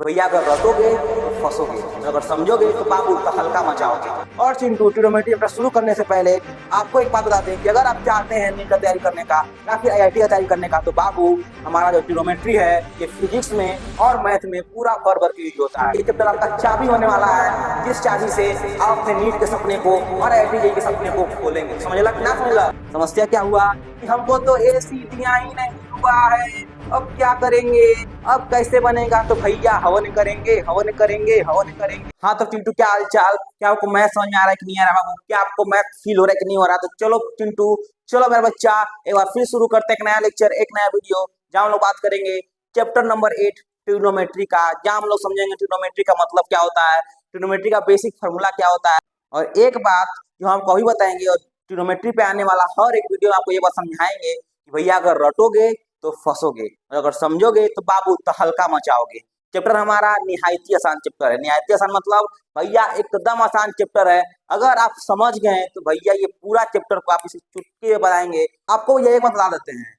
भैया अगर रटोगे तो फंसोगे, अगर समझोगे तो बाबू का हल्का मचाओगे। और चिंटू ट्रिग्नोमेट्री अपना शुरू करने से पहले आपको एक बात बता दें कि अगर आप चाहते हैं नीट का तैयारी करने का या फिर आईआईटी का तैयारी करने का, तो बाबू हमारा जो ट्रिग्नोमेट्री है ये फिजिक्स में और मैथ में पूरा भर भर के यूज होता है। ये चैप्टर आपका चाबी होने वाला है, जिस चाबी से आप अपने नीट के सपने को और आईआईटी के सपने को खोलेंगे। समझला कि ना समझला? समस्या क्या हुआ कि हमको तो सीटियां ही नहीं हुआ है, अब क्या करेंगे, अब कैसे बनेगा? तो भैया हवन करेंगे, हवन करेंगे, हवन करेंगे। हाँ तो चिंटू क्या हाल चाल, क्या आपको मैथ समझ में आ रहा है कि नहीं आ रहा बाबू? क्या आपको मैथ फील हो रहा है कि नहीं हो रहा? तो चलो चिंटू, चलो मेरा बच्चा, एक बार फिर शुरू करते हैं एक नया लेक्चर, एक नया वीडियो, जहाँ हम लोग बात करेंगे चैप्टर नंबर 8 ट्रिग्नोमेट्री का, जहाँ हम लोग समझेंगे ट्रिग्नोमेट्री का मतलब क्या होता है, ट्रिग्नोमेट्री का बेसिक फार्मूला क्या होता है। और एक बात जो हम कभी बताएंगे और ट्रिग्नोमेट्री पे आने वाला हर एक वीडियो में आपको ये बात समझाएंगे कि भैया अगर रटोगे तो फंसोगे, और अगर समझोगे तो बाबू तो हल्का मचाओगे। चैप्टर हमारा निहायती आसान चैप्टर है। निहायती आसान मतलब भैया एकदम आसान चैप्टर है। अगर आप समझ गए तो भैया ये पूरा चैप्टर को आप इसे चुटकी में बताएंगे। आपको ये एक बता देते हैं,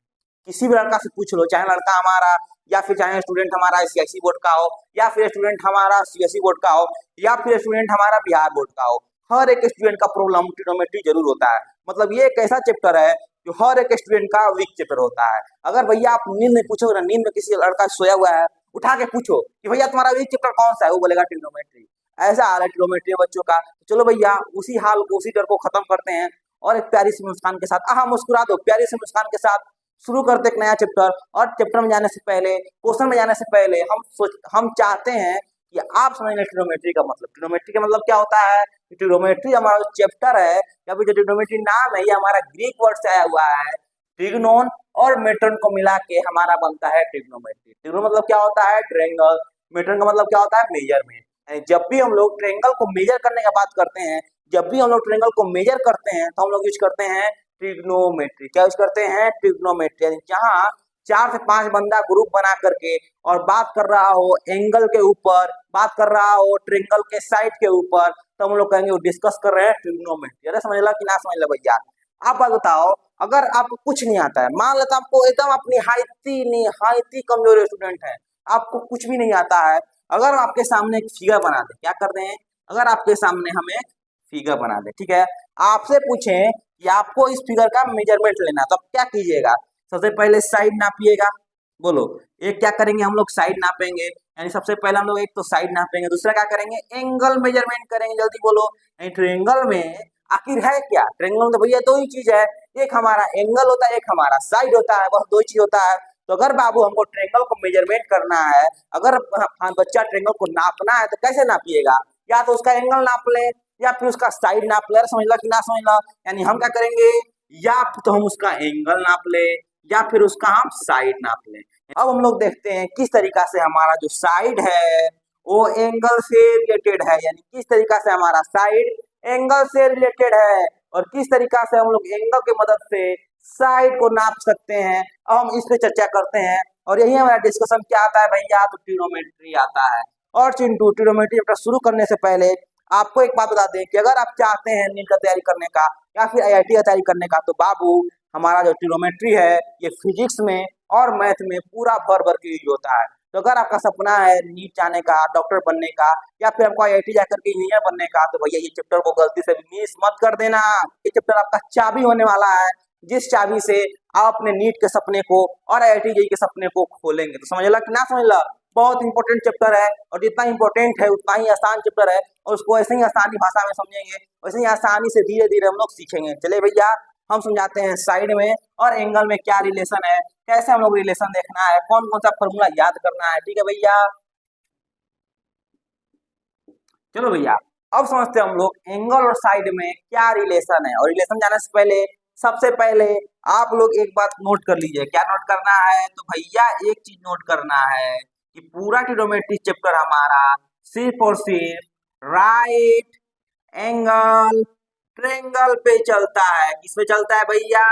किसी भी लड़का से पूछ लो, चाहे लड़का हमारा या फिर चाहे स्टूडेंट हमारा सीआईसी बोर्ड का हो, या फिर स्टूडेंट हमारा सीएससी बोर्ड का हो, या फिर स्टूडेंट हमारा बिहार बोर्ड का हो, हर एक स्टूडेंट का प्रॉब्लम ट्रिग्नोमेट्री जरूर होता है। मतलब ये एक ऐसा चैप्टर है जो हर एक स्टूडेंट का वीक चैप्टर होता है। अगर भैया आप नींद में पूछो ना, नींद में किसी लड़का सोया हुआ है, उठा के पूछो कि भैया तुम्हारा वीक चैप्टर कौन सा है, वो बोलेगा ट्रिग्नोमेट्री। ऐसा हाल है ट्रिग्नोमेट्री बच्चों का। चलो भैया उसी हाल को, उसी डर को खत्म करते हैं और एक प्यारी सी मुस्कान के साथ, आहा मुस्कुरा दो, प्यारी सी मुस्कान के साथ शुरू करते एक नया चैप्टर। और चैप्टर में जाने से पहले, क्वेश्चन में जाने से पहले हम चाहते हैं कि आप समझ लें ट्रिग्नोमेट्री का मतलब। ट्रिग्नोमेट्री का मतलब क्या होता है? ट्रिग्नोमेट्री हमारा जो चैप्टर है या फिर जो ट्रिग्नोमेट्री नाम है, ये हमारा ग्रीक वर्ड से आया हुआ है। ट्रिग्नोन और मेट्रन को मिला के हमारा बनता है ट्रिग्नोमेट्री। ट्रिग्नोन मतलब क्या होता है? ट्रायंगल। मेट्रन का मतलब क्या होता है? मेजरमेंट। जब भी हम लोग ट्रायंगल को मेजर करने की बात करते हैं, जब भी हम लोग ट्रायंगल को मेजर करते हैं, तो हम लोग यूज करते हैं ट्रिग्नोमेट्री। क्या यूज करते हैं? ट्रिग्नोमेट्री। यानी जहाँ 4 से 5 बंदा ग्रुप बना करके और बात कर रहा हो एंगल के ऊपर, बात कर रहा हो ट्रायंगल के साइड के ऊपर, तो हम लोग कहेंगे वो डिस्कस कर रहे हैं ट्रिग्नोमेट्री। अरे समझ ला कि ना समझ ला भैया? आप बात बताओ, अगर आपको कुछ नहीं आता है, मान लेता आपको एकदम अपनी निहायती कमजोर स्टूडेंट है, आपको कुछ भी नहीं आता है, अगर आपके सामने एक फिगर बना दे, क्या कर दें? अगर आपके सामने हमें फिगर बना दे, ठीक है, आपसे पूछें कि आपको इस फिगर का मेजरमेंट लेना, तो आप क्या कीजिएगा? सबसे पहले साइड नापिएगा। बोलो, एक क्या करेंगे हम लोग? साइड नापेंगे। यानी सबसे पहले हम लोग एक तो साइड नापेंगे, दूसरा क्या करेंगे? एंगल मेजरमेंट करेंगे। जल्दी बोलो। ट्रायंगल में आखिर है क्या? ट्रायंगल में तो भैया दो ही चीज है, एक हमारा एंगल होता है, एक हमारा साइड होता है, बस दो चीज होता है। तो अगर बाबू हमको ट्रायंगल को मेजरमेंट करना है, अगर बच्चा ट्रायंगल को नापना है, तो कैसे नापिएगा? या तो उसका एंगल नाप ले या फिर उसका साइड नाप ले। समझ ला कि ना समझ ला? यानी हम क्या करेंगे, या तो हम उसका एंगल नाप ले या फिर उसका हम साइड नाप लें। अब हम लोग देखते हैं किस तरीका से हमारा जो साइड है वो एंगल से रिलेटेड है, यानी किस तरीका से हमारा साइड एंगल से रिलेटेड है और किस तरीका से हम लोग एंगल की मदद से साइड को नाप सकते हैं। अब हम इस पे चर्चा करते हैं और यही हमारा डिस्कशन क्या आता है भैया? तो ट्रिग्नोमेट्री आता है। और चिंटू ट्रिग्नोमेट्री शुरू करने से पहले आपको एक बात बता दें कि अगर आप चाहते हैं नीट का तैयारी करने का या फिर आईआईटी का तैयारी करने का, तो बाबू हमारा जो ट्रिग्नोमेट्री है ये फिजिक्स में और मैथ में पूरा भर भर के यूज होता है। तो अगर आपका सपना है नीट जाने का, डॉक्टर बनने का, या फिर आपको आईआईटी जाकर के इंजीनियर बनने का, तो भैया ये चैप्टर को गलती से भी मिस मत कर देना। ये चैप्टर आपका चाबी होने वाला है, जिस चाबी से आप अपने नीट के सपने को और आईआईटी जेईई के सपने को खोलेंगे। तो समझ ला कि ना समझ ला? बहुत इंपॉर्टेंट चैप्टर है और जितना इंपॉर्टेंट है उतना ही आसान चैप्टर है, और उसको ऐसे ही आसानी भाषा में समझेंगे, वैसे ही आसानी से धीरे धीरे हम लोग सीखेंगे। चले भैया हम समझाते हैं साइड में और एंगल में क्या रिलेशन है, कैसे हम लोग रिलेशन देखना है, कौन कौन सा फॉर्मूला याद करना है। ठीक है भैया? चलो भैया अब समझते हैं हम लोग एंगल और साइड में क्या रिलेशन है। और रिलेशन जाने से पहले सबसे पहले आप लोग एक बात नोट कर लीजिए। क्या नोट करना है? तो भैया एक चीज नोट करना है कि पूरा ट्रिग्नोमेट्री चैप्टर हमारा सिर्फ और सिर्फ राइट एंगल ट्रायंगल पे चलता है। किसपे चलता है भैया?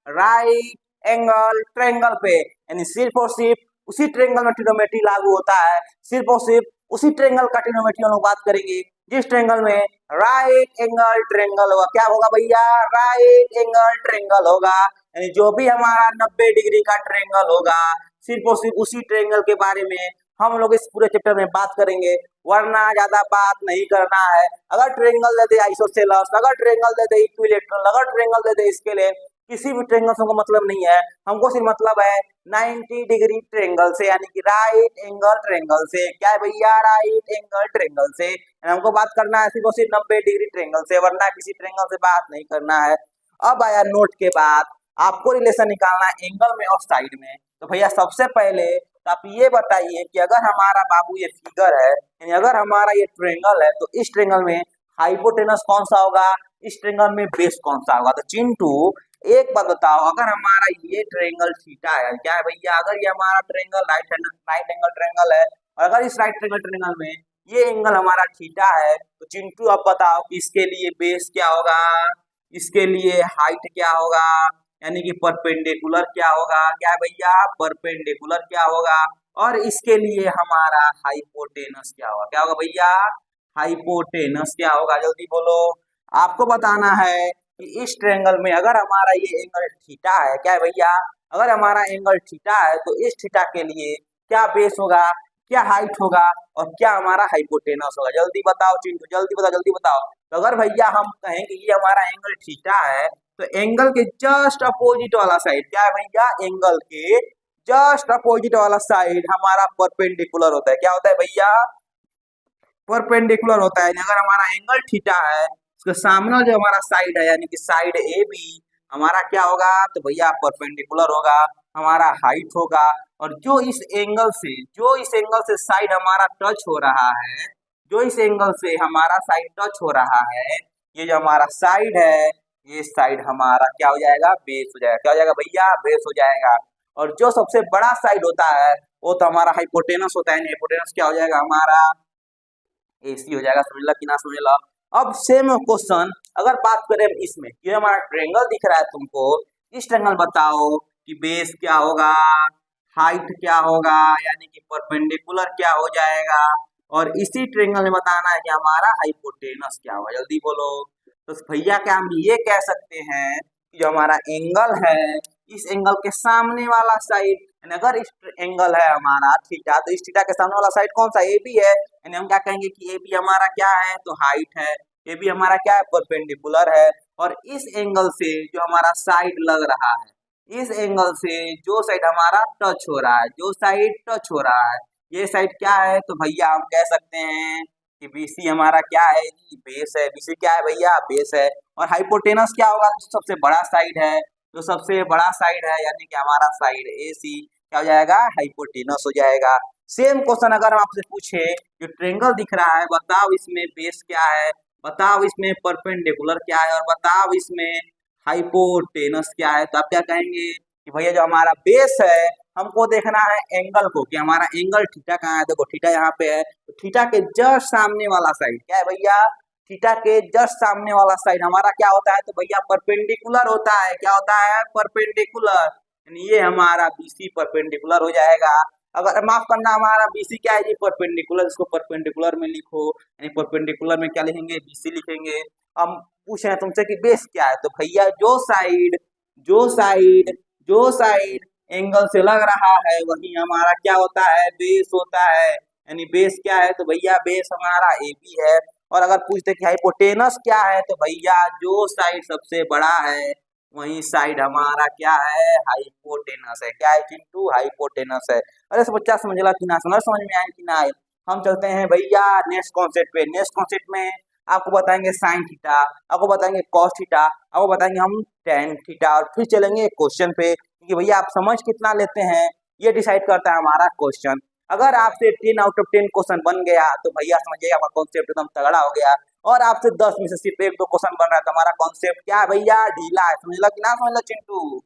राइट एंगल ट्रायंगल पे। यानी सिर्फ और सिर्फ उसी ट्रायंगल में ट्रिग्नोमेट्री लागू होता है, सिर्फ और सिर्फ उसी ट्रायंगल का ट्रिग्नोमेट्री हम लोग बात करेंगे जिस ट्रायंगल में राइट एंगल ट्रायंगल होगा। क्या होगा भैया? राइट एंगल ट्रायंगल होगा। यानी जो भी हमारा 90 डिग्री का ट्रायंगल होगा, सिर्फ और सिर्फ उसी ट्रायंगल के बारे में हम लोग इस पूरे चैप्टर में बात करेंगे, वरना ज्यादा बात नहीं करना है। अगर ट्रायंगल दे दे आइसोसेलेस, अगर ट्रायंगल दे दे इक्विलैटरल, अगर ट्रायंगल दे दे स्केलर, किसी भी ट्रायंगल से हमको मतलब नहीं है। हमको सिर्फ मतलब है 90 डिग्री ट्रायंगल से, यानी कि राइट एंगल ट्रायंगल से। क्या है भैया? राइट एंगल ट्रायंगल से। हमको बात करना है सिर्फ और सिर्फ 90 डिग्री ट्रायंगल से, वरना किसी ट्रायंगल से बात नहीं करना है। अब आया नोट के बाद, आपको रिलेशन निकालना है एंगल में और साइड में। तो भैया सबसे पहले तो आप ये बताइए कि अगर हमारा बाबू ये फिगर है, यानी अगर हमारा ये ट्रायंगल है, तो इस ट्रायंगल में हाइपोटेनस कौन सा होगा, इस ट्रायंगल में बेस कौन सा होगा। तो चिंटू एक बात बताओ, अगर हमारा ये ट्रायंगल थीटा है, क्या है भैया? अगर ये हमारा ट्रायंगल राइट एंगल ट्रायंगल है, और अगर इस राइट एंगल ट्रायंगल में ये एंगल हमारा थीटा है, तो चिंटू अब बताओ कि इसके लिए बेस क्या होगा, इसके लिए हाइट क्या होगा, यानी कि परपेंडिकुलर क्या होगा। क्या है भैया? परपेंडिकुलर क्या होगा। और इसके लिए हमारा हाइपोटेनस क्या होगा। क्या होगा भैया? हाइपोटेनस क्या होगा, जल्दी बोलो। आपको बताना है कि इस ट्रायंगल में अगर हमारा ये एंगल थीटा है, क्या है भैया? अगर हमारा एंगल थीटा है, तो इस थीटा के लिए क्या बेस होगा, क्या हाइट होगा, और क्या हमारा हाइपोटेनस होगा। जल्दी बताओ चिंटू, जल्दी बताओ, जल्दी बताओ। तो अगर भैया हम कहें कि ये हमारा एंगल थीटा है, तो एंगल के जस्ट अपोजिट वाला साइड क्या है भैया? एंगल के जस्ट अपोजिट वाला साइड हमारा परपेंडिकुलर होता है। क्या होता है भैया? परपेंडिकुलर होता है। अगर हमारा एंगल थीटा है, उसके सामने जो हमारा साइड है, यानी कि साइड ए बी, हमारा क्या होगा? तो भैया परपेंडिकुलर होगा, हमारा हाइट होगा। और जो इस एंगल से साइड हमारा टच हो रहा है, जो इस एंगल से हमारा साइड टच हो रहा है, ये जो हमारा साइड है, ये साइड हमारा क्या हो जाएगा? बेस हो जाएगा। क्या हो जाएगा भैया? बेस हो जाएगा। और जो सबसे बड़ा साइड होता है, वो तो हमारा हाइपोटेनस होता है। हाइपोटेनस क्या हो जाएगा? हमारा AC हो जाएगा। समझ ला कि ना समझ ला। अब सेम क्वेश्चन अगर बात करें इसमें, ये हमारा ट्रायंगल दिख रहा है तुमको, इस ट्रायंगल बताओ कि बेस क्या होगा, हाइट क्या होगा, यानी कि परपेंडिकुलर क्या हो जाएगा, और इसी ट्रायंगल में बताना है कि हमारा हाइपोटेनस क्या होगा। जल्दी बोलो। तो भैया क्या हम ये कह सकते हैं कि जो हमारा एंगल है, इस एंगल के सामने वाला साइड, अगर इस एंगल है हमारा थीटा, तो इस थीटा के सामने वाला साइड कौन सा? ए बी है। यानी हम क्या कहेंगे कि ए बी हमारा क्या है? तो हाइट है। ए बी हमारा क्या है? परपेंडिकुलर है। और इस एंगल से जो हमारा साइड लग रहा है, इस एंगल से जो साइड हमारा टच हो रहा है, जो साइड टच हो रहा है, ये साइड क्या है? तो भैया हम कह सकते हैं कि BC हमारा क्या है? बेस है। BC क्या है भैया? बेस है। और हाइपोटेनस क्या होगा? जो सबसे बड़ा साइड है, जो सबसे बड़ा साइड है, यानी कि हमारा साइड AC क्या हो जाएगा? हाइपोटेनस हो जाएगा। सेम क्वेश्चन अगर हम आपसे पूछे, जो ट्रायंगल दिख रहा है, बताओ इसमें बेस क्या है, बताओ इसमें परपेंडिकुलर क्या है, और बताओ इसमें हाइपोटेनस क्या है, तो आप क्या कहेंगे कि भैया जो हमारा बेस है, हमको देखना है एंगल को, कि हमारा एंगल थीटा कहाँ है। देखो थीटा यहाँ पे है, तो थीटा के जस्ट सामने वाला साइड क्या है भैया? थीटा के जस्ट सामने वाला साइड हमारा क्या होता है? तो भैया परपेंडिकुलर होता है। क्या होता है? परपेंडिकुलर। यानी ये हमारा BC परपेंडिकुलर हो जाएगा। अगर माफ करना, हमारा BC क्या है जी? परपेंडिकुलर। इसको परपेंडिकुलर में लिखो, यानी परपेंडिकुलर में क्या लिखेंगे? BC लिखेंगे। हम पूछ रहे हैं तुमसे कि बेस क्या है, तो भैया जो साइड एंगल से लग रहा है, वही हमारा क्या होता है? बेस होता है। यानी बेस क्या है? तो भैया बेस हमारा AB है। और अगर पूछते कि हाइपोटेनस क्या है, तो भैया जो साइड सबसे बड़ा है, वही साइड हमारा क्या है? हाइपोटेनस है। क्या है चिंटू? हाइपोटेनस है। अरे सब बच्चा समझला कि ना समझ में आए कि ना आए। हम चलते हैं भैया नेक्स्ट कॉन्सेप्ट पे। नेक्स्ट कॉन्सेप्ट में आपको बताएंगे साइन थीटा, आपको बताएंगे कॉस थीटा, आपको बताएंगे हम टेन थीटा, और फिर चलेंगे क्वेश्चन पे, क्योंकि भैया आप समझ कितना लेते हैं, ये डिसाइड करता है हमारा क्वेश्चन। अगर आपसे 10 आउट ऑफ 10 क्वेश्चन बन गया, तो भैया समझिएगा हमारा कॉन्सेप्ट एकदम तगड़ा हो गया। और आपसे 10 में से सिर्फ 1-2 क्वेश्चन बन रहा है, तो हमारा कॉन्सेप्ट क्या है भैया? ढीला है। समझ कि ना समझ चिंटू?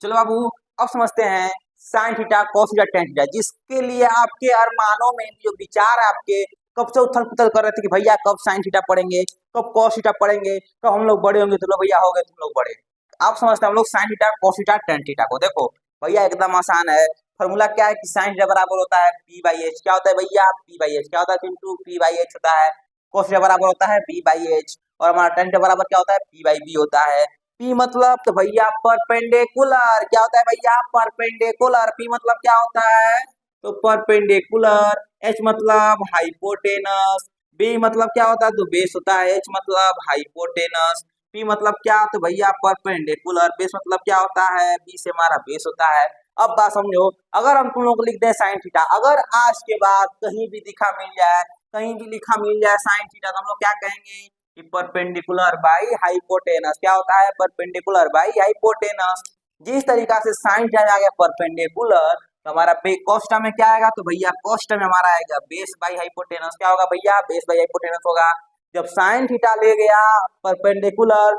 चलो बाबू, अब समझते हैं sine theta, cos theta, tan theta, जिसके लिए आपके अरमानों में जो विचार है आपके, कब से उथल पुथल कर रहे थे कि भैया कब साइन थीटा पढ़ेंगे, कब कॉस थीटा पढ़ेंगे, कब हम लोग बड़े होंगे। तो लो भैया हो गए तुम लोग बड़े। आप समझते हैं हम लोग sine theta, cos theta, tan theta को। देखो भैया एकदम आसान है। फॉर्मूला क्या है कि साइन थीटा बराबर होता है P/H। क्या होता है भैया? P/H। क्या होता है चिंटू? P/H होता है। कॉस थीटा बराबर होता है B/H। और हमारा टेन थीटा बराबर क्या होता है? P/B होता है। P मतलब तो भैया परपेंडिकुलर। क्या होता है भैया? परपेंडिकुलर। P मतलब क्या होता है? तो परपेंडिकुलर, एच मतलब हाइपोटेनस, बी मतलब क्या होता है तो बेस होता है, एच मतलब हाइपोटेनस, पी मतलब क्या तो भैया परपेंडिकुलर, बेस मतलब क्या होता है बी से हमारा बेस होता है। अब बात समझो, अगर हम तुम लोग को लिख दें साइन थीटा, अगर आज के बाद कहीं भी दिखा मिल जाए, कहीं भी लिखा मिल जाए साइन थीटा, तो हम लोग क्या कहेंगे कि परपेंडिकुलर बाई हाइपोटेनस, क्या होता है परपेंडिकुलर बाई हाइपोटेनस। जिस तरीका से साइन थीटा आ गया परपेंडिकुलर, तो हमारा कोस्टा में क्या आएगा तो भैया कोस्टा में हमारा आएगा बेस बाई हाइपोटेनस, क्या होगा भैया बेस बाई हाइपोटेनस होगा। जब साइन थीटा ले गया परपेंडिकुलर,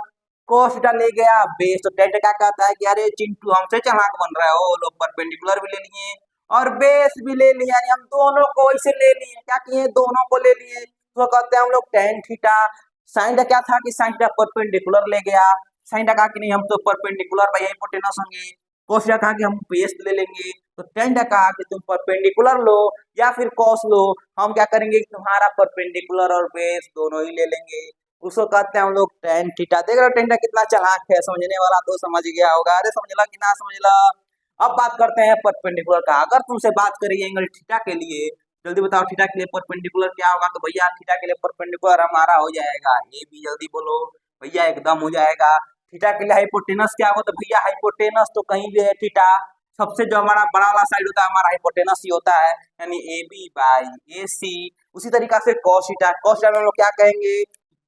कोस थीटा ले गया बेस, तो टेट क्या कहता है कि अरे चिंटू हमसे चालाक बन रहा है, ओ लोग परपेंडिकुलर भी ले लिए और बेस भी ले लिया, यानी हम दोनों को इसे ले लिए, क्या किए दोनों को ले लिए, तो कहते हैं हम लोग टेन थीटा। साइन थीटा क्या था कि साइन थीटा परपेंडिकुलर ले गया, साइन थीटा कहा कि नहीं हम तो परपेंडिकुलर बाई हाइपोटेनस होंगे, कोस थीटा कहा कि हम बेस ले लेंगे, तो टेन थीटा कहा कि तुम परपेंडिकुलर लो या फिर कॉस लो, हम क्या करेंगे तुम्हारा परपेंडिकुलर और बेस दोनों ही ले लेंगे, उसको कहते हैं हम लोग टेन थीटा। देख रहे हो टेन थीटा कितना चालाक है, समझने वाला तो समझ गया होगा, अरे समझला कि ना समझला। अब बात करते हैं परपेंडिकुलर का, अगर तुमसे बात करिए एंगल थीटा के लिए, जल्दी बताओ थीटा के लिए परपेंडिकुलर क्या होगा, तो भैया थीटा के लिए परपेंडिकुलर हमारा हो जाएगा ए बी, जल्दी बोलो भैया एकदम हो जाएगा। थीटा के लिए हाइपोटेनस क्या होगा तो भैया हाइपोटेनस तो कहीं भी है थीटा, सबसे जो हमारा बड़ा वाला साइड होता है हमारा हाइपोटेनस ही होता है, यानी ए बी बाई ए सी। उसी तरीका से कॉस थीटा, कॉस थीटा में हम लोग क्या कहेंगे,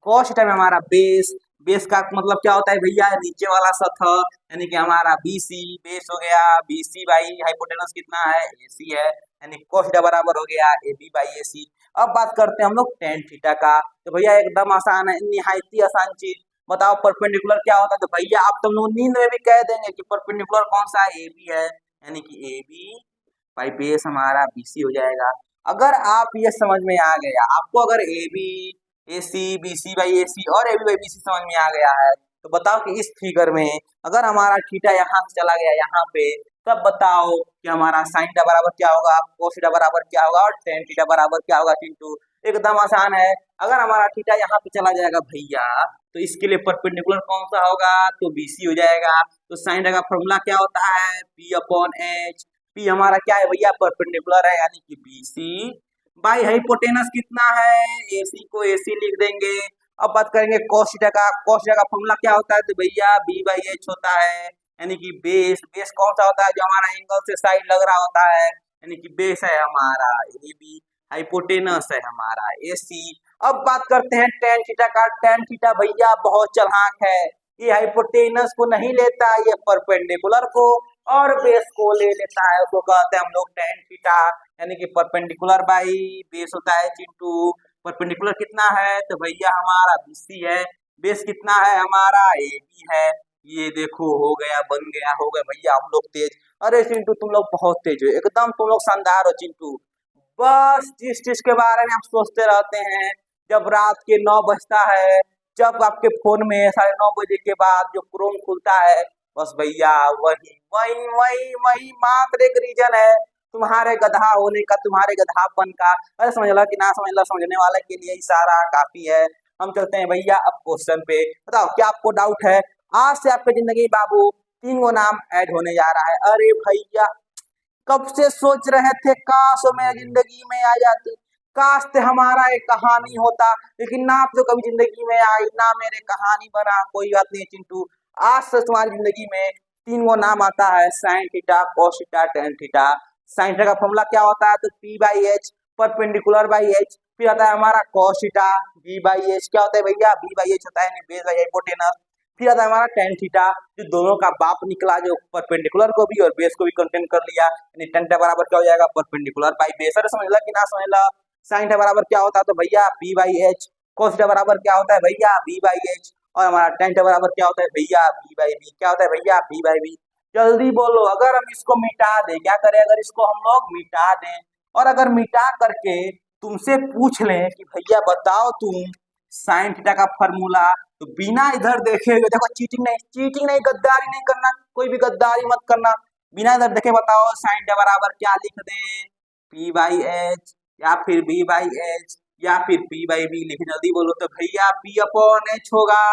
कॉस थीटा में हमारा बेस, बेस का मतलब क्या होता है भैया नीचे वाला सतह, यानी कि हमारा BC बेस हो गया BC बाई हाइपोटेनस कितना है AC है, यानी cos थीटा बराबर हो गया AB बाई AC। अब बात करते हैं हम लोग tan थीटा का, तो भैया एकदम आसान है, निहायती आसान चीज, बताओ परपेंडिकुलर क्या होता है, तो भैया आप तुम लोग नींद में भी कह देंगे कि परपेंडिकुलर कौन सा है AB है, यानी कि AB बाई बेस हमारा BC हो जाएगा। अगर आप ये समझ में आ गया आपको, अगर AB AC BC by AC और AB बाई BC समझ में आ गया है, तो बताओ कि इस फिगर में अगर हमारा थीटा यहाँ से चला गया यहाँ पे, तब बताओ कि हमारा साइन थीटा बराबर क्या होगा, कोस थीटा बराबर क्या होगा और टेन थीटा बराबर क्या होगा चिंटू। एकदम आसान है, अगर हमारा थीटा यहाँ पे चला जाएगा भैया, तो इसके लिए परपेंडिकुलर कौन सा होगा तो BC हो जाएगा। तो साइन थीटा का फॉर्मूला क्या होता है P अपॉन H, P हमारा क्या है भैया परपेंडिकुलर है, यानी कि BC बाई हाइपोटेनस कितना है AC को AC लिख देंगे। अब बात करेंगे cos थीटा का, cos थीटा का फॉर्मूला क्या होता है तो भैया B बाई H होता है, यानी कि बेस, बेस कौन सा होता है जो हमारा एंगल से साइड लग रहा होता है, यानी कि बेस है हमारा AB, हाइपोटेनस है हमारा AC। अब बात करते हैं tan थीटा का, tan थीटा भैया बहुत चालाक है, ये हाइपोटेनस को नहीं लेता, ये परपेंडिकुलर को और बेस को ले लेता है, उसको कहते हैं हम लोग tan थीटा, यानी कि परपेंडिकुलर बाई बेस होता है चिंटू। परपेंडिकुलर कितना है तो भैया हमारा BC है, बेस कितना है हमारा AB है। ये देखो हो गया, बन गया, हो गया भैया हम लोग तेज। अरे चिंटू तुम लोग बहुत तेज हो, एकदम तुम लोग शानदार हो चिंटू। बस जिस चीज के बारे में आप सोचते रहते हैं, जब रात के 9 बजता है, जब आपके फोन में 9:30 के बाद जो क्रोम खुलता है, बस भैया वही वही वही वही मात्र एक रीजन है तुम्हारे गधा होने का, तुम्हारे गधापन का। अरे समझ लो कि ना समझ लो, समझने वाले के लिए इशारा काफी है। हम चलते हैं भैया अब क्वेश्चन पे, बताओ क्या आपको डाउट है, आज से आपकी जिंदगी बाबू 3 गो नाम ऐड होने जा रहा है। अरे भैया कब से सोच रहे थे काश वो मेरी जिंदगी में आ जाती, काश से हमारा एक कहानी होता, लेकिन ना तो कभी जिंदगी में आई ना मेरे कहानी बना। कोई बात नहीं चिंटू, आज से तुम्हारी जिंदगी में 3 गो नाम आता है, sine theta cos theta tan theta. Sine theta का फॉर्मूला क्या होता है तो P by H, perpendicular by H, फिर आता है हमारा cos theta B by H, क्या होता है भैया B बाई एच होता है बेस बाई हाइपोटेनस। फिर आता है हमारा टेन थीटा, जो दोनों का बाप निकला, जो परपेंडिकुलर को भी और बेस को भी कंटेन कर लिया, यानी टेन थीटा बराबर क्या हो जाएगा परपेंडिकुलर बाई बेस। अरे समझ ला कि ना समझ ला। साइन थीटा बराबर क्या होता है तो भैया P by H, cos theta बराबर क्या होता है भैया B बाई एच, और हमारा टेन थीटा बराबर क्या होता है भैया B बाई B, क्या होता है भैया B बाई B। जल्दी बोलो, अगर हम इसको मिटा दें, क्या करें अगर इसको हम लोग मिटा दें, और अगर मिटा करके तुमसे पूछ लें कि भैया बताओ तुम साइन थीटा का फॉर्मूला, तो बिना इधर देखे हुए, देखो चीटिंग नहीं, चीटिंग नहीं, गद्दारी नहीं करना, कोई भी गद्दारी मत करना, बिना इधर देखे बताओ साइन थीटा बराबर क्या लिख दें P बाई एच या फिर B बाई एच या फिर P बाई B लिख, जल्दी बोलो तो भैया P अपॉन H होगा।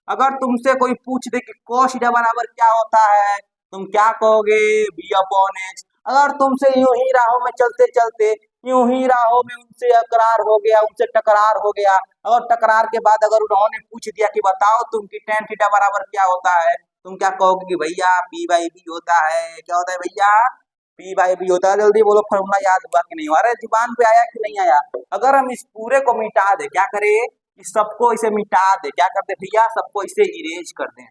अगर तुमसे कोई पूछ दे कि cos थीटा बराबर क्या होता है, तुम क्या कहोगे B अपॉन H। अगर तुमसे यूं ही राहों में चलते चलते, यूं ही राहों में उनसे अकरार हो गया, उनसे टकरार हो गया, और टकरार के बाद अगर उन्होंने पूछ दिया कि बताओ तुम कि tan थीटा बराबर क्या होता है, तुम क्या कहोगे कि भैया P बाई बी होता है। क्या होता है भैया? P बाई बी होता है। जल्दी बोलो, फॉर्मूला याद हुआ कि नहीं हुआ? अरे जुबान पे आया कि नहीं आया? अगर हम इस पूरे को मिटा दे, क्या करें, इस सबको इसे मिटा दे, क्या करते भैया, सबको इसे इरेज कर दें,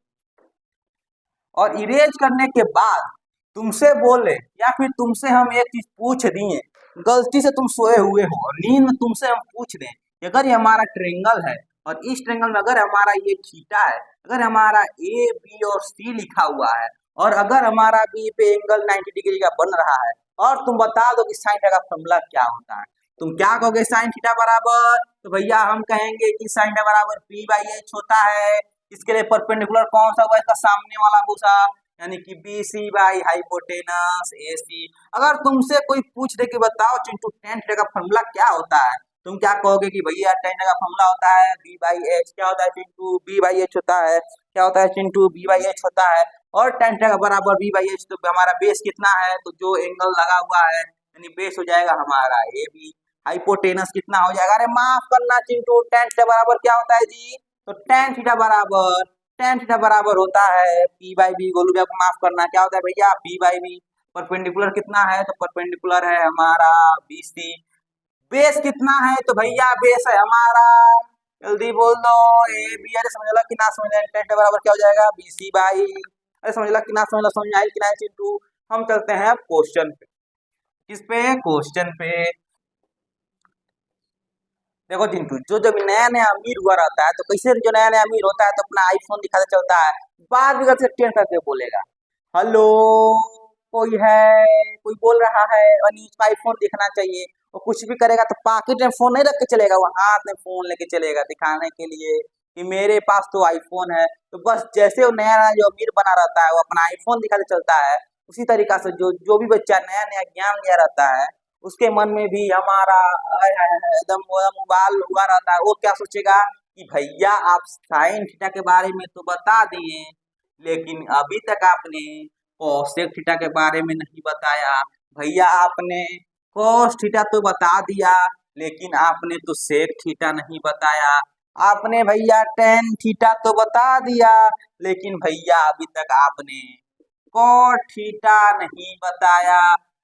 और इरेज करने के बाद तुमसे बोले या फिर तुमसे हम एक चीज पूछ दिए, गलती से तुम सोए हुए हो और नींद में तुमसे हम पूछ दें कि अगर ये हमारा ट्रेंगल है और इस ट्रेंगल में अगर हमारा ये थीटा है, अगर हमारा ए बी और सी लिखा हुआ है, और अगर हमारा बी पे एंगल 90 डिग्री का बन रहा है, और तुम बता दो कि साइन थीटा का फॉर्मूला क्या होता है, तुम क्या कहोगे साइन थीटा बराबर? तो भैया हम कहेंगे कि साइन थीटा बराबर पी बाई एच होता है। इसके लिए परपेंडिकुलर कौन सा होगा? इसका सामने वाला भूसा, यानी कि B C by hypotenuse A C. अगर तुमसे कोई पूछ दे कि बताओ चिंटू tan थीटा का फॉर्मूला क्या होता है, तुम क्या कहोगे कि भैया tan थीटा का फॉर्मूला होता है बी बाई एच। क्या होता है चिंटू? बी बाई एच होता है। क्या होता है चिंटू? बी बाई एच होता है। और tan थीटा का बराबर बी बाई एच, तो हमारा बेस कितना है, तो जो एंगल लगा हुआ है यानी बेस हो जाएगा हमारा ए बी। हाइपोटेनस कितना हो जाएगा? अरे माफ करना चिंटू, tan थीटा बराबर क्या होता है जी? तो tan थीटा बराबर होता है पी बाई बी। गोलू भैया को माफ करना, क्या होता है भैया? P by B. परपेंडिकुलर कितना है? तो परपेंडिकुलर है हमारा बी सी। बेस कितना है? तो भैया बेस है हमारा, जल्दी बोल दो, ए बी। अरे समझ लो कि ना समझ tan थीटा बराबर क्या हो जाएगा? B C by. अरे समझ लो कि ना समझ लो, समझ आए कि ना चिंटू? हम चलते हैं क्वेश्चन पे। किस पे? क्वेश्चन पे। देखो चिंटू, जो जब नया नया अमीर हुआ रहता है तो कैसे, जो नया नया अमीर होता है तो अपना आईफोन दिखाते चलता है, बाद में से टेंट करके बोलेगा हेलो कोई है, कोई बोल रहा है, और उसका आईफोन दिखना चाहिए। वो कुछ भी करेगा तो पॉकेट में फोन नहीं रख के चलेगा, वो हाथ में फोन लेके चलेगा दिखाने के लिए कि मेरे पास तो आईफोन है। तो बस जैसे वो नया नया जो अमीर बना रहता है वो अपना आईफोन दिखाते चलता है, उसी तरीका से जो जो भी बच्चा नया नया ज्ञान लिया रहता है उसके मन में भी हमारा एकदम उबाल हुआ रहता है। वो क्या सोचेगा कि भैया आप साइन थीटा के बारे में तो बता दिए, लेकिन अभी तक आपने कोसेक थीटा के बारे में नहीं बताया। भैया आपने कोस थीटा तो बता दिया, लेकिन आपने तो सेक थीटा नहीं बताया। आपने भैया टेन थीटा तो बता दिया, लेकिन भैया अभी तक आपने कॉट थीटा नहीं बताया।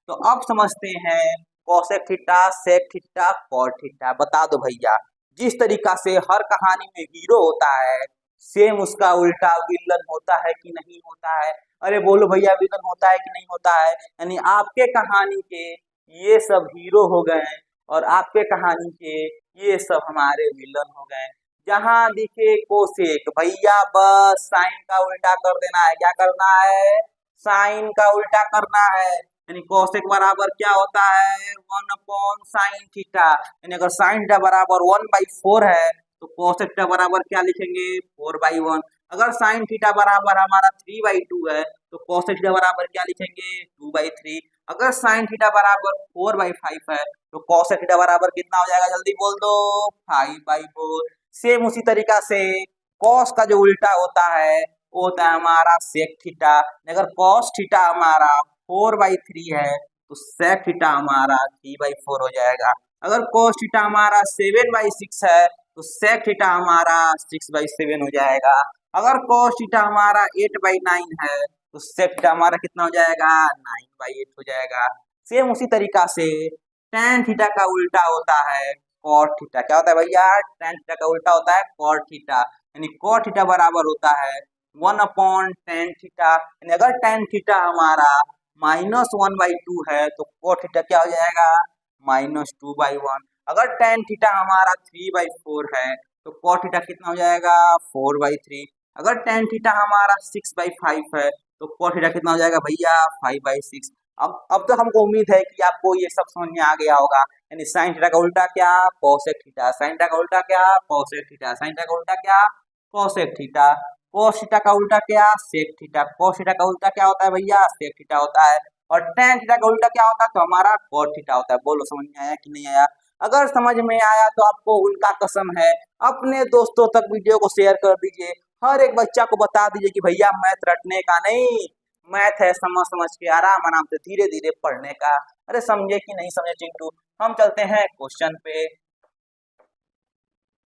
तो अब समझते हैं cosec theta, sec theta, cot theta. बता दो भैया, जिस तरीका से हर कहानी में हीरो होता है, सेम उसका उल्टा विलन होता है कि नहीं होता है? अरे बोलो भैया, विलन होता है कि नहीं होता है? यानी आपके कहानी के ये सब हीरो हो गए और आपके कहानी के ये सब हमारे विलन हो गए। जहां दिखे कोसेक, भैया बस साइन का उल्टा कर देना है। क्या करना है? साइन का उल्टा करना है। यानी कोसेक बराबर क्या होता है? 1/sin theta. यानी अगर साइन थीटा बराबर 1/4 है तो कोसेक थीटा बराबर क्या लिखेंगे? 4/1। अगर साइन थीटा बराबर हमारा 3/2 है तो कोसेक थीटा बराबर क्या लिखेंगे? 2/3। अगर साइन थीटा बराबर 4/5 है तो कोसेक थीटा बराबर कितना हो जाएगा? जल्दी बोल दो, 5/4। सेम उसी तरीका से कॉस का जो उल्टा होता है वो होता है हमारा सेक थीटा। अगर कॉस थीटा हमारा 4/3 है तो सेक थीटा हमारा 3/4 हो जाएगा। अगर कॉस थीटा हमारा 7/6 है तो सेक थीटा हमारा 6/7 हो जाएगा। अगर कॉस थीटा हमारा 8/9 है तो सेक थीटा हमारा कितना हो जाएगा? 9/8 हो जाएगा। सेम उसी तरीका से tan थीटा का उल्टा होता है कॉट थीटा। क्या होता है भैया? tan थीटा का उल्टा होता है कॉट थीटा। यानी कॉट थीटा बराबर होता है 1/tan थीटा। यानी अगर tan थीटा हमारा -1/2 है तो कॉट थीटा क्या हो जाएगा? -2/1। अगर tan थीटा हमारा 3/4 है तो कॉट थीटा कितना हो जाएगा? 4/3। अगर tan थीटा हमारा 6/5 है तो कॉट थीटा कितना हो जाएगा भैया? 5/6। अब तो हमको उम्मीद है कि आपको ये सब समझ में आ गया होगा। यानी साइन थीटा का उल्टा क्या? Cosec theta. साइन थीटा का उल्टा क्या? Cosec theta. साइन थीटा का उल्टा क्या? Cosec theta. कोस थीटा का उल्टा क्या? Sec theta. कोस थीटा का उल्टा क्या होता है भैया? सेक थीटा होता है। और tan थीटा का उल्टा क्या होता है? तो हमारा कॉट थीटा होता है। बोलो समझ में आया कि नहीं आया? अगर समझ में आया तो आपको उनका कसम है अपने दोस्तों तक वीडियो को शेयर कर दीजिए। हर एक बच्चा को बता दीजिए कि भैया मैथ रटने का नहीं, मैथ है, समझ समझ के आराम आराम से धीरे धीरे पढ़ने का। अरे समझे कि नहीं समझे चिंटू? हम चलते हैं क्वेश्चन पे।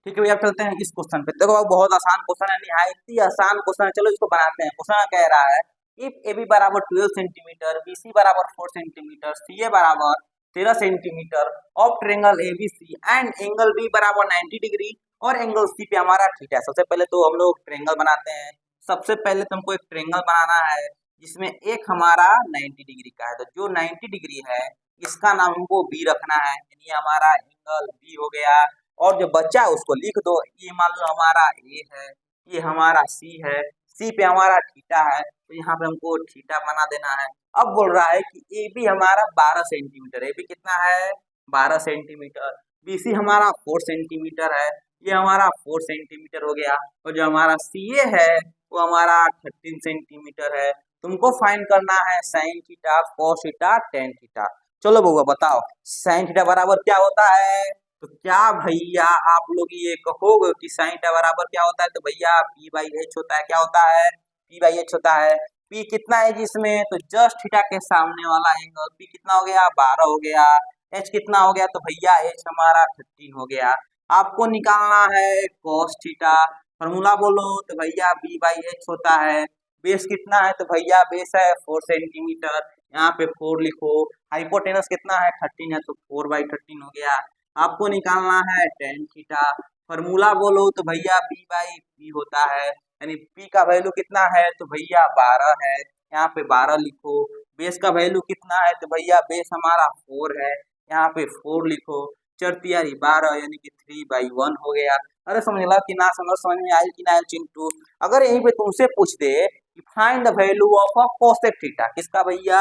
ठीक है भैया, चलते हैं इस क्वेश्चन पे। देखो बहुत आसान क्वेश्चन है, निहायत ही आसान क्वेश्चन है। चलो इसको बनाते हैं। क्वेश्चन कह रहा है इफ ए बी बराबर 12 सेंटीमीटर, बी सी बराबर 4 सेंटीमीटर, सी ए बराबर 13 centimetre of triangle A B C and angle B बराबर 90 डिग्री और एंगल सी पे हमारा थीटा है। सबसे पहले तो हम लोग ट्रेंगल बनाते हैं। सबसे पहले तुमको एक ट्रेंगल बनाना है जिसमें एक हमारा 90 डिग्री का है। तो जो 90 डिग्री है इसका नाम हमको बी रखना है, यानी हमारा एंगल बी हो गया। और जो बच्चा है उसको लिख दो। ये मान लो हमारा ए है, ये हमारा सी है, सी पे हमारा थीटा है, तो यहाँ पे हमको थीटा बना देना है। अब बोल रहा है कि ए बी हमारा 12 सेंटीमीटर, ए बी कितना है 12 सेंटीमीटर, बी सी हमारा 4 सेंटीमीटर है, ये हमारा 4 सेंटीमीटर हो गया। और जो हमारा सी ए है वो हमारा 13 सेंटीमीटर है। तुमको फाइंड करना है sine theta, cos theta, tan theta. चलो बउआ बताओ साइन थीटा बराबर क्या होता है? तो क्या भैया आप लोग ये कहोगे कि साइन थीटा बराबर क्या होता है? तो भैया पी बाई एच होता है। क्या होता है? पी बाई एच होता है। पी कितना है जिसमें? तो जस्ट थीटा के सामने वाला एंगल। पी कितना हो गया 12 हो गया। एच कितना हो गया? तो भैया एच हमारा 13 हो गया। आपको निकालना है कॉस थीटा। फॉर्मूला बोलो तो भैया बी बाई एच होता है। बेस कितना है? तो भैया बेस है 4 सेंटीमीटर, यहाँ पे 4 लिखो। हाइपोटेनस कितना है 13 है, तो 4/13 हो गया। आपको निकालना है टेन थीटा। फॉर्मूला बोलो तो भैया पी बाई पी होता है, यानी पी का वैल्यू कितना है? तो भैया 12 है, यहाँ पे 12 लिखो। बेस का वैल्यू कितना है? तो भैया बेस हमारा 4 है, यहाँ पे 4 लिखो। चरतियारी 12 यानी कि 3/1 हो गया। अरे समझ ला कि ना समझ में आई कि ना चिंटू? अगर यहीं पे तुमसे पूछ दे कि find the value of a cosec theta, किसका भैया?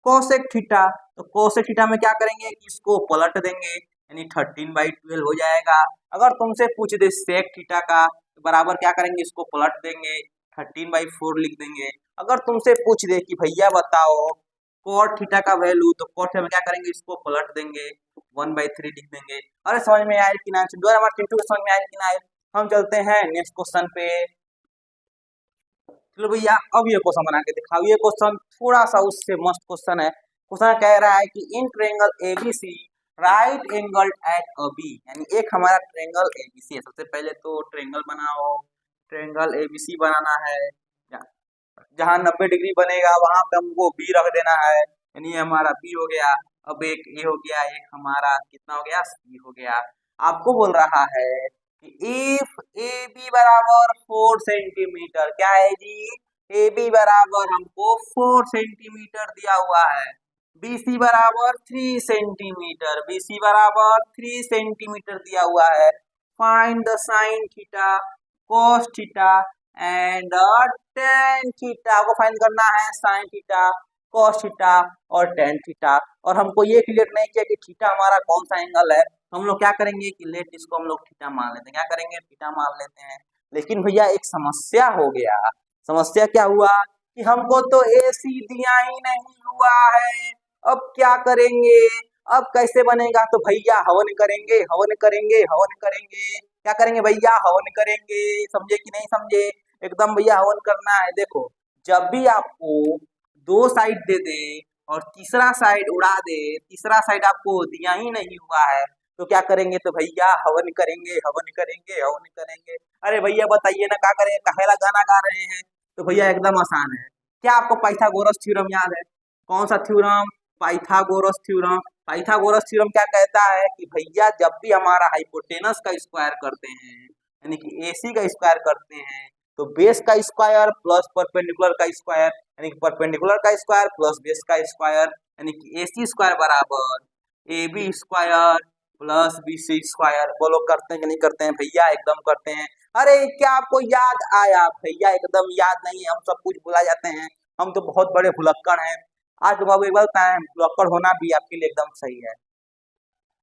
Cosec theta. तो कोसेक थीटा में क्या करेंगे कि इसको पलट देंगे, यानी 13/12 हो जाएगा। अगर तुमसे पूछ दे सेक थीटा का तो बराबर क्या करेंगे? इसको पलट देंगे, 13/4 लिख देंगे। अगर तुमसे पूछ दे कि भैया बताओ कॉट थीटा का वैल्यू, तो कॉट थीटा में क्या करेंगे? इसको पलट देंगे, 1/3 लिख देंगे। अरे समझ में आया कि ना? हमारे चिंटू को समझ में आया कि ना? हम चलते हैं नेक्स्ट क्वेश्चन पे। चलो भैया अब ये क्वेश्चन बना के दिखाओ। ये क्वेश्चन थोड़ा सा उससे मस्त क्वेश्चन है। क्वेश्चन कह रहा है कि in triangle ABC right angle at a B, यानी एक हमारा ट्रायंगल एबीसी है। सबसे पहले तो ट्रायंगल बनाओ, ट्रायंगल एबीसी बनाना है। जहाँ 90 डिग्री बनेगा वहां पे हमको बी रख देना है, यानी हमारा बी हो गया। अब एक ए हो गया, एक हमारा कितना हो गया? सी हो गया। आपको बोल रहा है कि इफ ए बी बराबर 4 सेंटीमीटर, क्या है जी? ए बी बराबर हमको 4 सेंटीमीटर दिया हुआ है, बी सी बराबर 3 सेंटीमीटर, बी सी बराबर 3 सेंटीमीटर दिया हुआ है। Find the sine theta, cos theta and tan theta को फाइंड करना है। साइन थीटा, कॉस थीटा और टेन थीटा। और हमको ये क्लियर नहीं किया कि थीटा हमारा कौन सा एंगल है। हम लोग क्या करेंगे कि लेट इसको हम लोग थीटा मान लेते हैं। क्या करेंगे? थीटा मान लेते हैं। लेकिन भैया एक समस्या हो गया। समस्या क्या हुआ कि हमको तो ए सी दिया ही नहीं हुआ है। अब क्या करेंगे? अब कैसे बनेगा? तो भैया हवन करेंगे, हवन करेंगे, हवन करेंगे। क्या करेंगे भैया? हवन करेंगे। समझे कि नहीं समझे? एकदम भैया हवन करना है। देखो जब भी आपको दो साइड दे दे और तीसरा साइड उड़ा दे, तीसरा साइड आपको दिया ही नहीं हुआ है, तो क्या करेंगे? तो भैया हवन करेंगे, हवन करेंगे, हवन करेंगे। अरे भैया बताइए ना क्या करें? काहेला गाना गा रहे हैं? तो भैया एकदम आसान है। क्या आपको पाइथागोरस थ्योरम याद है? कौन सा theorem? Pythagoras theorem. Pythagoras theorem क्या कहता है कि भैया जब भी हमारा हाइपोटेनस का स्क्वायर करते हैं, यानी कि एसी का स्क्वायर करते हैं, तो बेस का स्क्वायर प्लस परपेंडिकुलर का स्क्वायर, यानी कि परपेंडिकुलर का स्क्वायर प्लस बेस का स्क्वायर, यानी कि एसी स्क्वायर बराबर A B square plus B C square. बोलो करते हैं कि नहीं करते हैं? भैया एकदम करते हैं। अरे क्या आपको याद आया? भैया एकदम याद नहीं है, हम सब कुछ भुला जाते हैं। हम तो बहुत बड़े भुलक्कड़ हैं। आज बाबू एक बात बताएं, भुलक्कड़ होना भी आपके लिए एकदम सही है।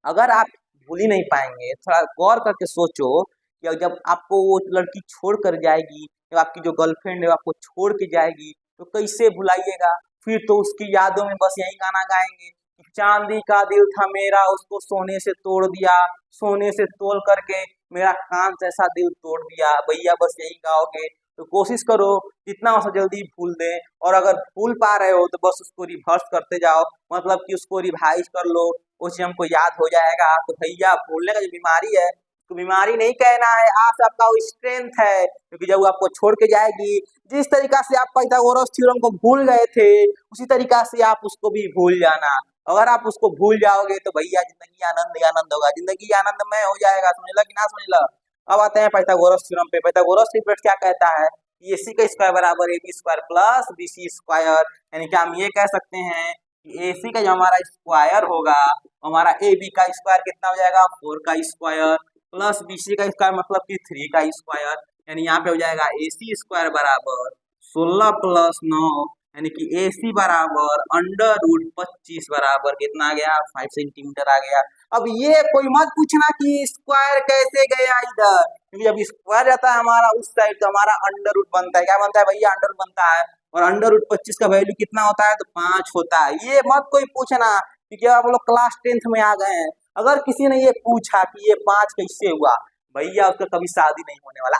अगर आप भूल ही नहीं पाएंगे, थोड़ा गौर करके सोचो कि जब आपको वो लड़की छोड़ कर जाएगी, जब आपकी जो गर्लफ्रेंड है आपको छोड़ के जाएगी, तो कैसे भुलाइएगा? फिर तो उसकी यादों में बस यही गाना गाएंगे कि चांदी का दिल था मेरा, उसको सोने से तोड़ दिया, सोने से तोड़ करके मेरा कांच जैसा दिल तोड़ दिया। भैया बस यही गाओगे। तो कोशिश करो जितना हो सके जल्दी भूल दे, और अगर भूल पा रहे हो तो बस उसको रिवर्स करते जाओ, मतलब कि उसको रिवाइज कर लो, वो चीज हमको याद हो जाएगा। तो भैया भूलने का जो बीमारी है, तो बीमारी नहीं कहना है, आज आपका वो स्ट्रेंथ है, क्योंकि जब वो आपको छोड़ के जाएगी, जिस तरीका से आप पाइथागोरस थ्योरम को भूल गए थे उसी तरीका से आप उसको भी भूल जाना। अगर आप उसको भूल जाओगे तो भैया जिंदगी आनंद ही आनंद होगा, जिंदगी आनंदमय हो जाएगा। समझ ला कि ना समझ ला। अब आते हैं पाइथागोरस थ्योरम पे। पाइथागोरस थ्योरम क्या कहता है, ए सी का स्क्वायर बराबर A B square plus B C square, यानी कि हम ये कह सकते हैं कि ए सी का जो हमारा स्क्वायर होगा, हमारा ए बी का स्क्वायर कितना हो जाएगा 4 का स्क्वायर, प्लस बी सी का स्क्वायर मतलब कि 3 का स्क्वायर, यानी यहाँ पे हो जाएगा ए सी स्क्वायर बराबर 16 प्लस 9, यानी कि ए सी बराबर अंडर रूट 25 बराबर कितना आ गया 5 सेंटीमीटर आ गया। अब ये कोई मत पूछना कि स्क्वायर कैसे गया इधर, क्योंकि जब स्क्वायर जाता है हमारा उस साइड तो हमारा अंडर रूट बनता है। क्या बनता है भैया, अंडर रूट बनता है, और अंडर रूट 25 का वैल्यू कितना होता है तो 5 होता है। ये मत कोई पूछना, क्योंकि आप लोग क्लास 10th में आ गए हैं। अगर किसी ने ये पूछा कि ये 5 कैसे हुआ, भैया उसका कभी शादी नहीं होने वाला,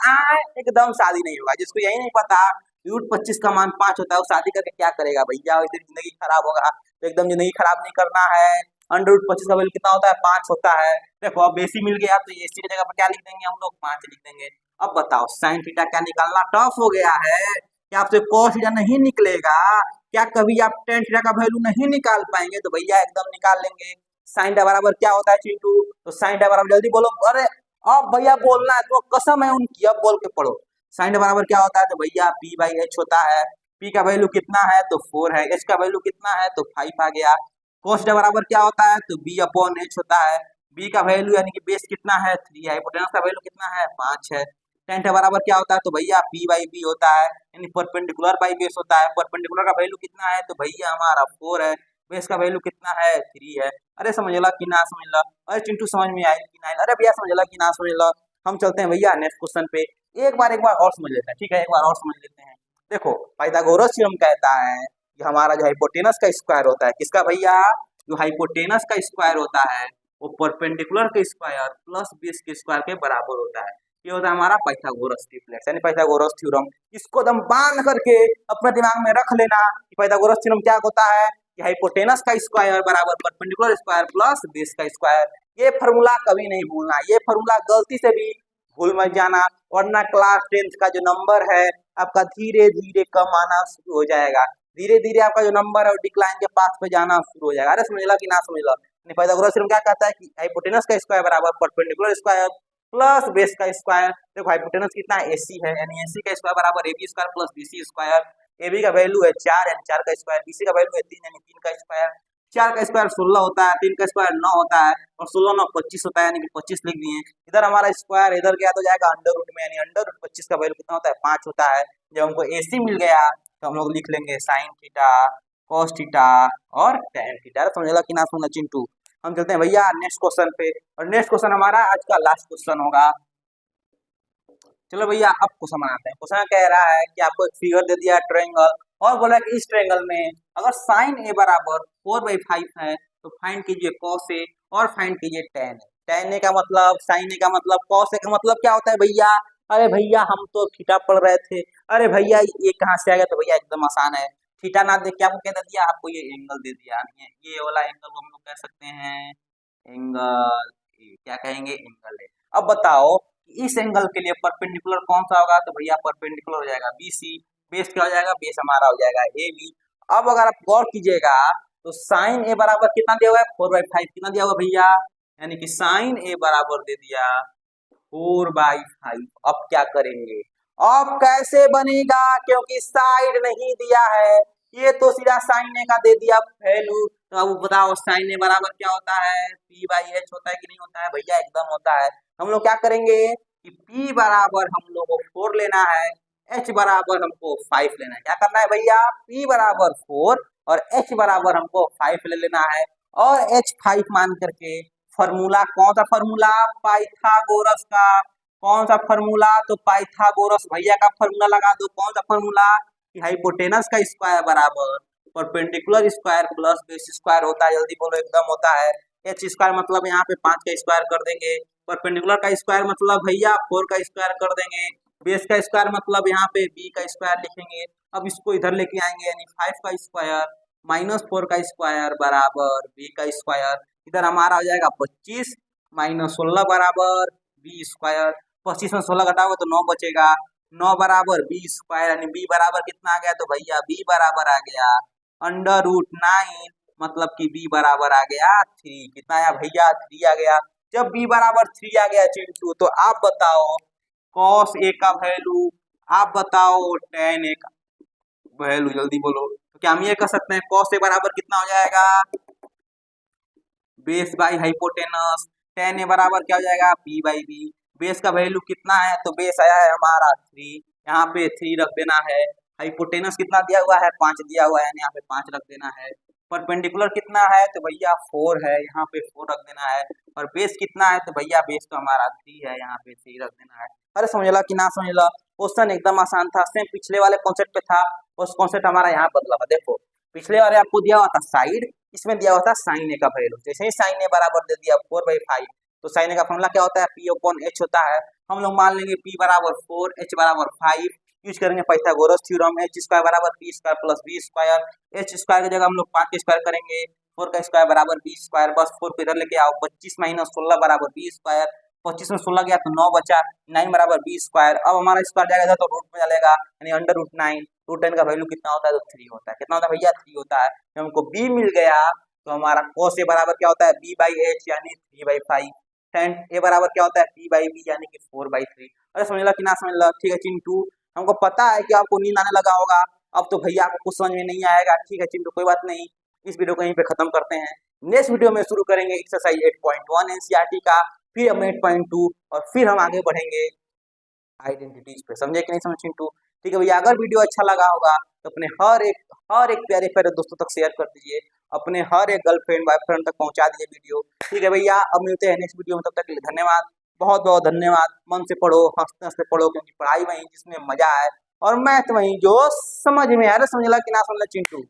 एकदम शादी नहीं होगा। जिसको यही नहीं पता रूट 25 का मान 5 होता है, वो शादी करके क्या करेगा भैया, वैसे जिंदगी खराब होगा। तो एकदम जिंदगी खराब नहीं करना है। अंडर रूट 25 का वैल्यू कितना होता है 5 होता है। देखो अब एसी मिल गया तो एसी की जगह पर क्या लिख देंगे हम लोग 5 लिख देंगे। अब बताओ साइन थीटा क्या निकालना टफ हो गया है, क्या आपसे कॉस थीटा नहीं निकलेगा, क्या कभी आप टेन थीटा का वैल्यू नहीं निकाल पाएंगे, तो भैया एकदम निकाल लेंगे। साइन थीटा बराबर क्या होता है चिंटू, तो साइन थीटा बराबर जल्दी बोलो, अरे अब भैया बोलना है तो कसम है उनकी, अब बोल के पढ़ो। साइन थीटा बराबर क्या होता है तो भैया पी बाई एच होता है। पी का वैल्यू कितना है तो 4 है, एच का वैल्यू कितना है तो 5 आ गया। कोस थीटा बराबर क्या होता है तो बी अपॉन एच होता है। बी का वैल्यू यानी कि बेस कितना है 3 है, हाइपोटेनस का वैल्यू कितना है 5 है। टेन थीटा बराबर क्या होता है तो भैया पी बाई बी होता है, यानी परपेंडिकुलर बाई बेस होता है। परपेंडिकुलर का वैल्यू कितना है तो भैया हमारा 4 है, बेस का वैल्यू कितना है 3 है। अरे समझ ला कि ना समझ ला, अरे चिंटू समझ में आई कि ना, अरे भैया समझ ला कि ना समझ ला। हम चलते हैं भैया नेक्स्ट क्वेश्चन पे, एक बार और समझ लेते हैं, ठीक है, एक बार और समझ लेते हैं। देखो पाइथागोरस थ्योरम कहता है कि हमारा जो हाइपोटेनस का स्क्वायर होता है, किसका भैया, जो हाइपोटेनस का स्क्वायर होता है वो परपेंडिकुलर के स्क्वायर प्लस बेस के स्क्वायर के बराबर होता है। ये होता है हमारा पाइथागोरस ट्रिप्लेक्स यानी पाइथागोरस थ्योरम। इसको एकदम बांध करके अपने दिमाग में रख लेना कि पाइथागोरस थ्योरम क्या होता है कि हाइपोटेनस का स्क्वायर बराबर परपेंडिकुलर स्क्वायर प्लस बेस का स्क्वायर। ये फॉर्मूला कभी नहीं भूलना, ये फॉर्मूला गलती से भी भूल मत जाना, वरना क्लास 10th का जो नंबर है आपका धीरे धीरे कम आना शुरू हो जाएगा। धीरे धीरे आपका जो नंबर है वो डिक्लाइन के पास पे जाना शुरू हो जाएगा। अरे समझ ला कि ना समझ ला। पाइथागोरस थ्योरम क्या कहता है कि हाइपोटेनस का स्क्वायर बराबर परपेंडिकुलर स्क्वायर प्लस बेस का स्क्वायर। देखो हाइपोटेनस कितना है AC है, यानी AC का स्क्वायर बराबर AB square plus BC square. AB का वैल्यू है 4 यानी 4 का स्क्वायर, BC का वैल्यू है 3 यानी 3 का स्क्वायर। 4 का स्क्वायर 16 होता है, 3 का स्क्वायर 9 होता है, और 16 9 25 होता है, यानी कि 25 लिख दिए। इधर हमारा स्क्वायर इधर गया तो जाएगा अंडर रूट में, यानी अंडर रूट 25 का वैल्यू कितना होता है 5 होता है। जब हमको AC मिल गया तो हम लोग लिख लेंगे साइन थीटा कॉस थीटा और टेन थीटा। समझ ला कि ना समझ चिंटू। हम चलते हैं भैया नेक्स्ट क्वेश्चन पे, और नेक्स्ट क्वेश्चन हमारा आज का लास्ट क्वेश्चन होगा। चलो भैया अब क्वेश्चन बनाते हैं। क्वेश्चन कह रहा है कि आपको एक फिगर दे दिया ट्रायंगल, और बोला कि इस ट्रायंगल में अगर साइन ए बराबर 4/5 है तो फाइंड कीजिए कॉस ए और फाइंड कीजिए टेन ए। टेन ए का मतलब, साइन ए का मतलब, कॉस ए का मतलब क्या होता है भैया। अरे भैया हम तो थीटा पढ़ रहे थे। अरे भैया ये कहाँ से आ गया, तो भैया एकदम आसान है। थीटा ना देख के आपको क्या दे दिया, आपको ये एंगल दे दिया, ये वाला एंगल को हम लोग कह सकते हैं एंगल ए। क्या कहेंगे, एंगल ए। अब बताओ इस एंगल के लिए परपेंडिकुलर कौन सा होगा, तो भैया परपेंडिकुलर हो जाएगा BC। बेस क्या हो जाएगा, बेस हमारा हो जाएगा AB। अब अगर आप गौर कीजिएगा तो साइन ए बराबर कितना दिया हुआ है 4/5, कितना दिया हुआ भैया, यानी कि साइन ए बराबर दे दिया 4/5। अब क्या करेंगे, अब कैसे बनेगा, क्योंकि साइड नहीं दिया है, ये तो सीधा साइन ए का दे दिया वैल्यू। तो अब बताओ साइन ए बराबर क्या होता है, P/H होता है कि नहीं होता है भैया, एकदम होता है। हम लोग क्या करेंगे कि P बराबर हम लोग को 4 लेना है, H बराबर हमको 5 लेना है। क्या करना है भैया, P बराबर 4 और H बराबर हमको 5 ले लेना है, और H 5 मान करके फॉर्मूला, कौन सा फॉर्मूला, पाइथागोरस का। कौन सा फॉर्मूला, तो पाइथागोरस भैया का फॉर्मूला लगा दो। कौन सा फॉर्मूला, कि हाइपोटेनस का स्क्वायर बराबर perpendicular square plus base square होता है। जल्दी बोलो, एकदम होता है। H स्क्वायर मतलब यहाँ पे 5 का स्क्वायर कर देंगे, परपेंडिकुलर का स्क्वायर मतलब भैया 4 का स्क्वायर कर देंगे, बेस का स्क्वायर मतलब यहाँ पे बी का स्क्वायर लिखेंगे। अब इसको इधर लेके आएंगे, यानी 5 का स्क्वायर माइनस 4 का स्क्वायर बराबर बी का स्क्वायर। इधर हमारा हो जाएगा 25 माइनस 16 बराबर बी स्क्वायर। 25 में 16 घटाओगे तो 9 बचेगा, 9 बराबर बी स्क्वायर, यानी बी बराबर कितना आ गया, तो भैया बी बराबर आ गया √9, मतलब कि बी बराबर आ गया 3। कितना आया भैया, 3 आ गया। जब बी बराबर 3 आ गया चिंटू, तो आप बताओ कॉस ए का वैल्यू, आप बताओ tan ए का वैल्यू, जल्दी बोलो। तो क्या हम ये कह सकते हैं कॉस ए बराबर कितना हो जाएगा, बेस बाई हाइपोटेनस। tan ए बराबर क्या हो जाएगा, p बाई बी। बेस का वैल्यू कितना है, तो बेस आया है हमारा 3, यहाँ पे 3 रख देना है। हाइपोटेनस कितना दिया हुआ है, 5 दिया हुआ है, यानी यहाँ पे 5 रख देना है। परपेंडिकुलर कितना है, तो भैया 4 है, यहाँ पे 4 रख देना है। और बेस कितना है, तो भैया बेस तो हमारा 3 है, यहाँ पे 3 रख देना है। अरे समझला कि ना समझला, क्वेश्चन एकदम आसान था, सेम पिछले वाले कॉन्सेप्ट पे था, उस कॉन्सेप्ट हमारा यहाँ बदला हुआ। देखो पिछले वाले आपको दिया हुआ था साइड, इसमें दिया हुआ था साइन ए का वैल्यू। जैसे ही साइन ए बराबर दे दिया 4/5, तो साइन ए का फॉर्मूला क्या होता है, p/h होता है। हम लोग मान लेंगे p बराबर 4, h बराबर 5, यूज करेंगे पाइथागोरस थ्योरम, h स्क्वायर बराबर p square plus b square. h square की जगह हम लोग 5 का स्क्वायर करेंगे, 4 का स्क्वायर बराबर b स्क्वायर, बस 4 को इधर लेके आओ, 25 माइनस 16 बराबर b स्क्वायर। 25 में 16 गया तो 9 बचा, 9 बराबर b स्क्वायर। अब हमारा स्क्वायर जाएगा तो रूट में चलेगा, यानी √9। √10 का वैल्यू कितना होता है, तो 3 होता है। कितना होता है भैया, 3 होता है। जब हमको b मिल गया, तो हमारा cos a बराबर क्या होता है, b/h यानी 3/5। tan a बराबर क्या होता है, p/b यानी कि 4/3। अरे समझ ला कि ना समझ ला, ठीक है चिंटू, हमको पता है कि आपको नींद आने लगा होगा, अब तो भैया आपको कुछ समझ में नहीं आएगा। ठीक है चिंटू, कोई बात नहीं, इस वीडियो को यहीं पे खत्म करते हैं। नेक्स्ट वीडियो में शुरू करेंगे एक्सरसाइज 8.1 एनसीईआरटी का, फिर हम 8.2, और फिर हम आगे बढ़ेंगे आइडेंटिटीज पे। समझे कि नहीं समझ चिंटू? ठीक है भैया, अगर वीडियो अच्छा लगा होगा तो अपने हर एक प्यारे प्यारे दोस्तों तक शेयर कर दीजिए, अपने हर एक गर्लफ्रेंड बॉयफ्रेंड तक पहुंचा दीजिए वीडियो। ठीक है भैया, अब मिलते हैं नेक्स्ट वीडियो में, तब तक के लिए धन्यवाद, बहुत बहुत धन्यवाद। मन से पढ़ो, हंसते हंसते पढ़ो, क्योंकि पढ़ाई वही जिसमें मजा है और मैथ वही जो समझ में आ रहा। समझ ला कि ना समझ ला चिंटू?